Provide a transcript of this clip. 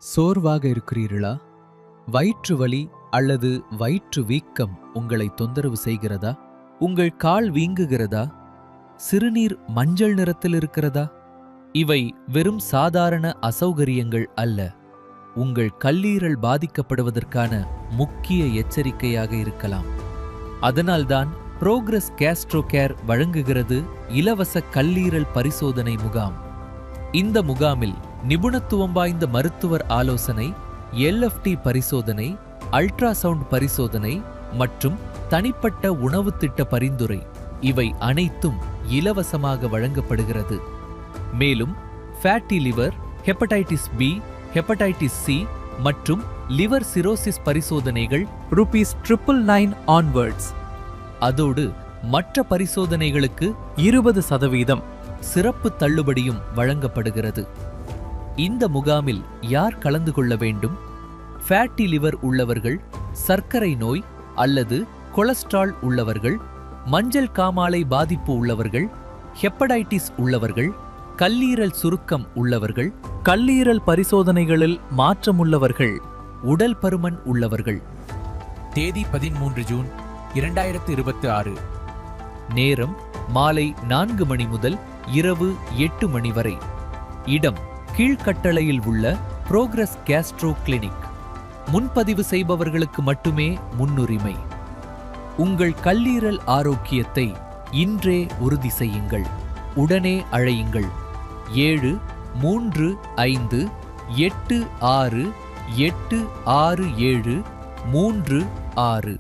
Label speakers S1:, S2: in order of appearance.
S1: சோர்வாக இருக்கிறீர்களா? வயிற்று வலி அல்லது வயிற்று வீக்கம் உங்களை தொந்தரவு செய்கிறதா? உங்கள் கால் வீங்குகிறதா? சிறுநீர் மஞ்சள் நிறத்தில் இருக்கிறதா? இவை வெறும் சாதாரண அசௌகரியங்கள் அல்ல, உங்கள் கல்லீரல் பாதிக்கப்படுவதற்கான முக்கிய எச்சரிக்கையாக இருக்கலாம். அதனால்தான் புரோகிரஸ் கேஸ்ட்ரோ கேர் வழங்குகிறது இலவச கல்லீரல் பரிசோதனை முகாம். இந்த முகாமில் நிபுணத்துவம் வாய்ந்த மருத்துவர் ஆலோசனை, LFT பரிசோதனை, அல்ட்ராசவுண்ட் பரிசோதனை மற்றும் தனிப்பட்ட உணவு திட்ட பரிந்துரை இவை அனைத்தும் இலவசமாக வழங்கப்படுகிறது. மேலும் fatty liver, hepatitis B, hepatitis C மற்றும் லிவர் சிரோசிஸ் பரிசோதனைகள் ₹999 ஆன்வர்ட்ஸ். அதோடு மற்ற பரிசோதனைகளுக்கு 20% சிறப்பு தள்ளுபடியும் வழங்கப்படுகிறது. இந்த முகாமில் யார் கலந்து கொள்ள வேண்டும்? ஃபேட்டி லிவர் உள்ளவர்கள், சர்க்கரை நோய் அல்லது கொலஸ்ட்ரால் உள்ளவர்கள், மஞ்சள் காமாலை பாதிப்பு உள்ளவர்கள், ஹெப்படைட்டிஸ் உள்ளவர்கள், கல்லீரல் சுருக்கம் உள்ளவர்கள், கல்லீரல் பரிசோதனைகளில் மாற்றமுள்ளவர்கள், உடல் பருமன் உள்ளவர்கள்.
S2: தேதி 13 ஜூன் 2026.
S1: நேரம் மாலை 4 மணி முதல் இரவு 8 மணி வரை. இடம் கீழ்கட்டளையில் உள்ள புரோகிரஸ் கேஸ்ட்ரோ கிளினிக். முன்பதிவு செய்பவர்களுக்கு மட்டுமே முன்னுரிமை. உங்கள் கல்லீரல் ஆரோக்கியத்தை இன்றே உறுதி செய்யுங்கள். உடனே அழையுங்கள் 73586867366.